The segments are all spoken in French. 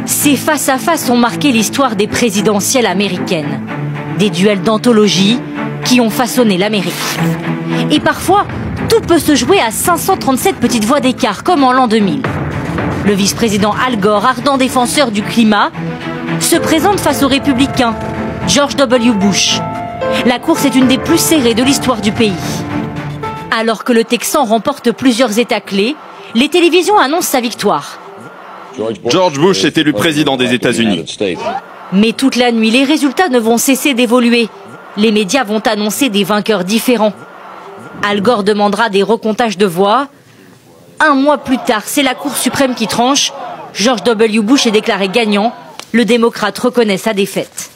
Ces face-à-face ont marqué l'histoire des présidentielles américaines. Des duels d'anthologie qui ont façonné l'Amérique. Et parfois, tout peut se jouer à 537 petites voix d'écart, comme en l'an 2000. Le vice-président Al Gore, ardent défenseur du climat, se présente face au républicain George W. Bush. La course est une des plus serrées de l'histoire du pays. Alors que le Texan remporte plusieurs États clés, les télévisions annoncent sa victoire. George Bush est élu président des États-Unis. Mais toute la nuit, les résultats ne vont cesser d'évoluer. Les médias vont annoncer des vainqueurs différents. Al Gore demandera des recomptages de voix. Un mois plus tard, c'est la Cour suprême qui tranche. George W. Bush est déclaré gagnant. Le démocrate reconnaît sa défaite.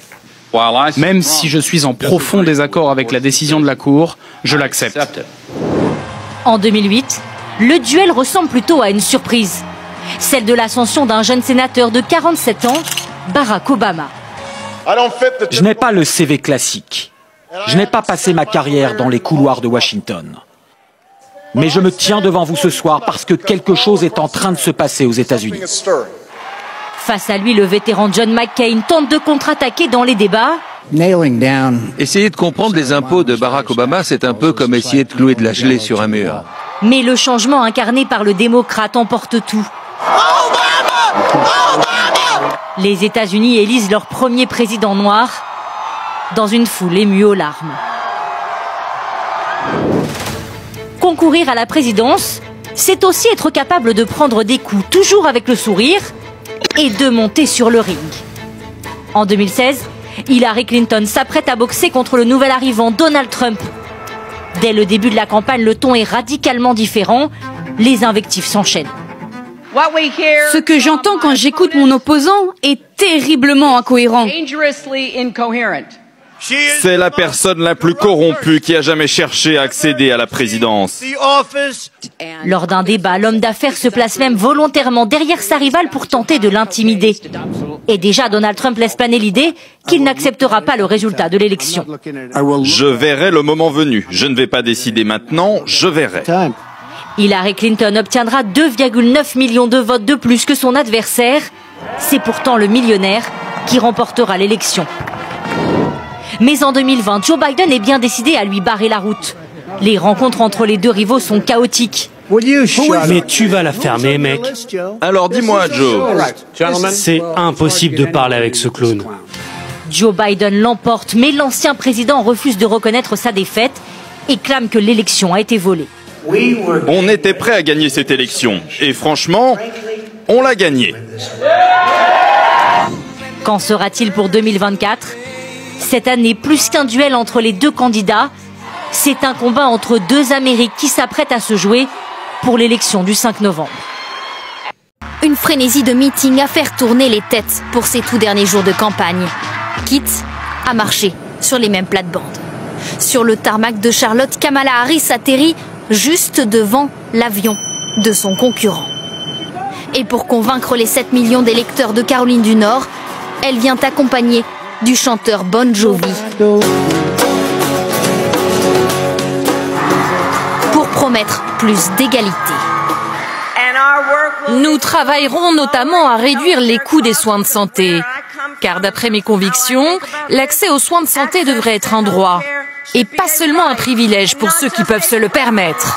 Même si je suis en profond désaccord avec la décision de la Cour, je l'accepte. En 2008, le duel ressemble plutôt à une surprise. Celle de l'ascension d'un jeune sénateur de 47 ans, Barack Obama. Je n'ai pas le CV classique. Je n'ai pas passé ma carrière dans les couloirs de Washington. Mais je me tiens devant vous ce soir parce que quelque chose est en train de se passer aux États-Unis. Face à lui, le vétéran John McCain tente de contre-attaquer dans les débats. Essayer de comprendre les impôts de Barack Obama, c'est un peu comme essayer de clouer de la gelée sur un mur. Mais le changement incarné par le démocrate emporte tout. Les États-Unis élisent leur premier président noir dans une foule émue aux larmes. Concourir à la présidence, c'est aussi être capable de prendre des coups, toujours avec le sourire, et de monter sur le ring. En 2016, Hillary Clinton s'apprête à boxer contre le nouvel arrivant Donald Trump. Dès le début de la campagne, le ton est radicalement différent. Les invectives s'enchaînent. Ce que j'entends quand j'écoute mon opposant est terriblement incohérent. C'est la personne la plus corrompue qui a jamais cherché à accéder à la présidence. Lors d'un débat, l'homme d'affaires se place même volontairement derrière sa rivale pour tenter de l'intimider. Et déjà, Donald Trump laisse planer l'idée qu'il n'acceptera pas le résultat de l'élection. Je verrai le moment venu. Je ne vais pas décider maintenant, je verrai. Hillary Clinton obtiendra 2,9 millions de votes de plus que son adversaire. C'est pourtant le millionnaire qui remportera l'élection. Mais en 2020, Joe Biden est bien décidé à lui barrer la route. Les rencontres entre les deux rivaux sont chaotiques. Mais tu vas la fermer, mec. Alors dis-moi, Joe. C'est impossible de parler avec ce clown. Joe Biden l'emporte, mais l'ancien président refuse de reconnaître sa défaite et clame que l'élection a été volée. On était prêt à gagner cette élection. Et franchement, on l'a gagnée. Qu'en sera-t-il pour 2024 ? Cette année, plus qu'un duel entre les deux candidats, c'est un combat entre deux Amériques qui s'apprêtent à se jouer pour l'élection du 5 novembre. Une frénésie de meetings à faire tourner les têtes pour ces tout derniers jours de campagne, quitte à marcher sur les mêmes plates-bandes. Sur le tarmac de Charlotte, Kamala Harris atterrit juste devant l'avion de son concurrent. Et pour convaincre les 7 millions d'électeurs de Caroline du Nord, elle vient accompagnée du chanteur Bon Jovi. Pour promettre plus d'égalité. Nous travaillerons notamment à réduire les coûts des soins de santé. Car d'après mes convictions, l'accès aux soins de santé devrait être un droit. Et pas seulement un privilège pour ceux qui peuvent se le permettre.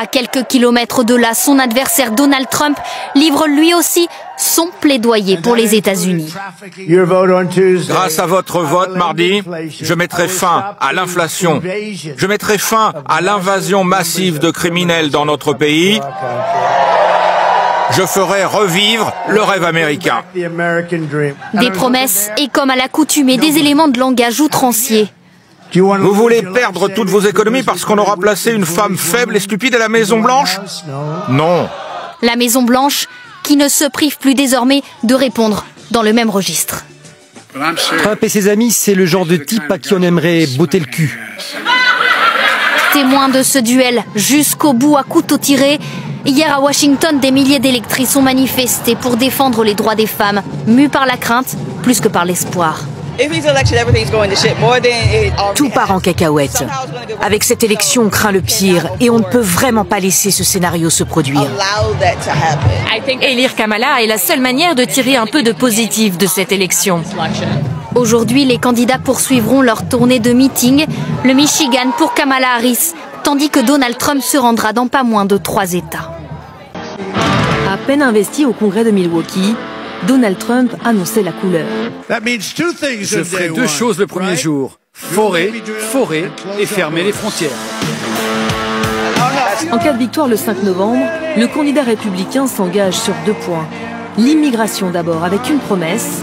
À quelques kilomètres de là, son adversaire Donald Trump livre lui aussi son plaidoyer pour les États-Unis. Grâce à votre vote mardi, je mettrai fin à l'inflation. Je mettrai fin à l'invasion massive de criminels dans notre pays. Je ferai revivre le rêve américain. Des promesses et, comme à l'accoutumée, des éléments de langage outranciers. Vous voulez perdre toutes vos économies parce qu'on aura placé une femme faible et stupide à la Maison-Blanche? Non. La Maison-Blanche qui ne se prive plus désormais de répondre dans le même registre. Trump et ses amis, c'est le genre de type à qui on aimerait botter le cul. Témoins de ce duel jusqu'au bout à couteau tiré, hier à Washington, des milliers d'électrices ont manifesté pour défendre les droits des femmes, mues par la crainte plus que par l'espoir. Tout part en cacahuète. Avec cette élection, on craint le pire et on ne peut vraiment pas laisser ce scénario se produire. Élire Kamala est la seule manière de tirer un peu de positif de cette élection. Aujourd'hui, les candidats poursuivront leur tournée de meeting, le Michigan pour Kamala Harris, tandis que Donald Trump se rendra dans pas moins de 3 États. À peine investi au congrès de Milwaukee, Donald Trump annonçait la couleur. Je ferai 2 choses le premier jour. Forer et fermer les frontières. En cas de victoire le 5 novembre, le candidat républicain s'engage sur 2 points. L'immigration d'abord, avec une promesse.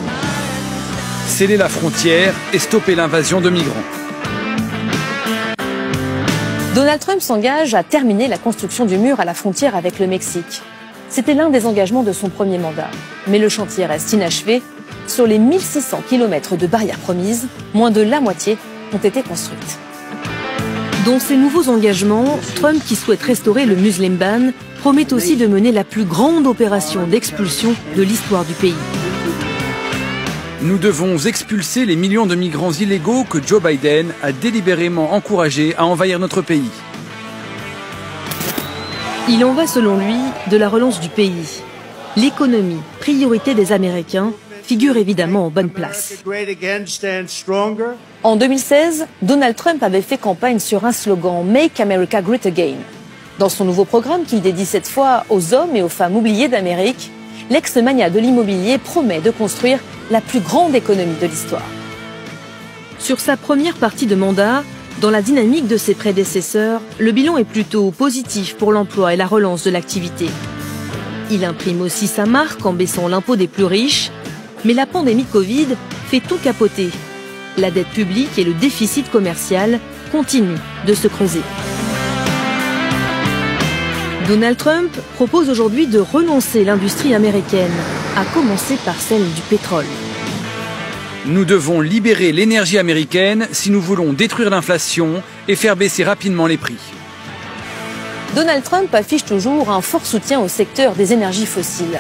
Sceller la frontière et stopper l'invasion de migrants. Donald Trump s'engage à terminer la construction du mur à la frontière avec le Mexique. C'était l'un des engagements de son premier mandat. Mais le chantier reste inachevé. Sur les 1600 km de barrières promises, moins de la moitié ont été construites. Dans ces nouveaux engagements, Trump, qui souhaite restaurer le Muslim ban, promet aussi de mener la plus grande opération d'expulsion de l'histoire du pays. Nous devons expulser les millions de migrants illégaux que Joe Biden a délibérément encouragés à envahir notre pays. Il en va, selon lui, de la relance du pays. L'économie, priorité des Américains, figure évidemment en bonne place. En 2016, Donald Trump avait fait campagne sur un slogan « Make America Great Again ». Dans son nouveau programme qu'il dédie cette fois aux hommes et aux femmes oubliés d'Amérique, l'ex-magnat de l'immobilier promet de construire la plus grande économie de l'histoire. Sur sa première partie de mandat, dans la dynamique de ses prédécesseurs, le bilan est plutôt positif pour l'emploi et la relance de l'activité. Il imprime aussi sa marque en baissant l'impôt des plus riches, mais la pandémie Covid fait tout capoter. La dette publique et le déficit commercial continuent de se creuser. Donald Trump propose aujourd'hui de relancer l'industrie américaine, à commencer par celle du pétrole. Nous devons libérer l'énergie américaine si nous voulons détruire l'inflation et faire baisser rapidement les prix. Donald Trump affiche toujours un fort soutien au secteur des énergies fossiles.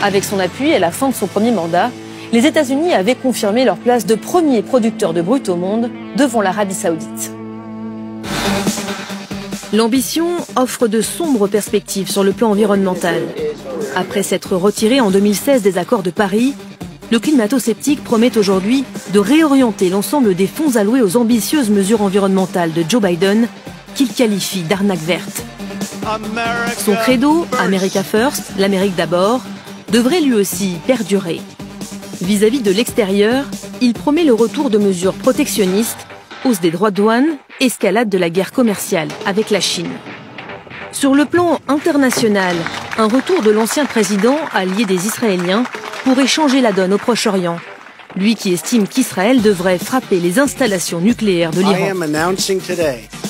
Avec son appui à la fin de son premier mandat, les États-Unis avaient confirmé leur place de premier producteur de brut au monde devant l'Arabie Saoudite. L'ambition offre de sombres perspectives sur le plan environnemental. Après s'être retiré en 2016 des accords de Paris, le climato-sceptique promet aujourd'hui de réorienter l'ensemble des fonds alloués aux ambitieuses mesures environnementales de Joe Biden, qu'il qualifie d'arnaque verte. Son credo, America First, l'Amérique d'abord, devrait lui aussi perdurer. Vis-à-vis de l'extérieur, il promet le retour de mesures protectionnistes, hausse des droits de douane, escalade de la guerre commerciale avec la Chine. Sur le plan international, un retour de l'ancien président, allié des Israéliens, pourrait changer la donne au Proche-Orient. Lui qui estime qu'Israël devrait frapper les installations nucléaires de l'Iran.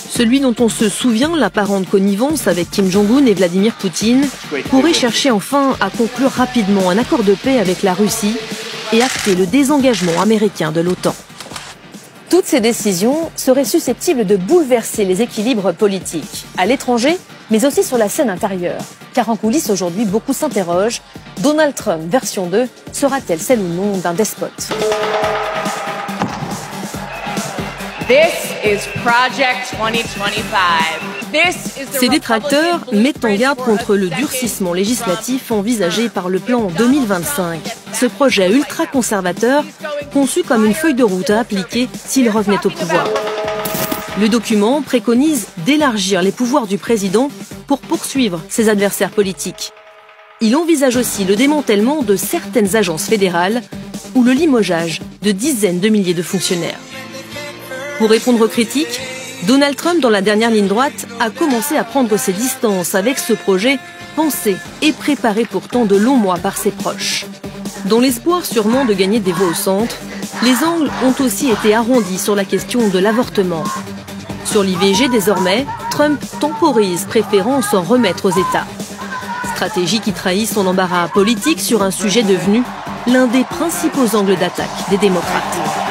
Celui dont on se souvient l'apparente connivence avec Kim Jong-un et Vladimir Poutine pourrait chercher enfin à conclure rapidement un accord de paix avec la Russie et acter le désengagement américain de l'OTAN. Toutes ces décisions seraient susceptibles de bouleverser les équilibres politiques, à l'étranger, mais aussi sur la scène intérieure. Car en coulisses aujourd'hui, beaucoup s'interrogent, Donald Trump version 2 sera-t-elle celle ou non d'un despote? Ces détracteurs mettent en garde contre le durcissement législatif envisagé par le plan 2025. Ce projet ultra-conservateur conçu comme une feuille de route à appliquer s'il revenait au pouvoir. Le document préconise d'élargir les pouvoirs du président pour poursuivre ses adversaires politiques. Il envisage aussi le démantèlement de certaines agences fédérales ou le limogeage de dizaines de milliers de fonctionnaires. Pour répondre aux critiques, Donald Trump, dans la dernière ligne droite, a commencé à prendre ses distances avec ce projet pensé et préparé pourtant de longs mois par ses proches. Dans l'espoir sûrement de gagner des voix au centre, les angles ont aussi été arrondis sur la question de l'avortement. Sur l'IVG désormais, Trump temporise, préférant s'en remettre aux États. Stratégie qui trahit son embarras politique sur un sujet devenu l'un des principaux angles d'attaque des démocrates.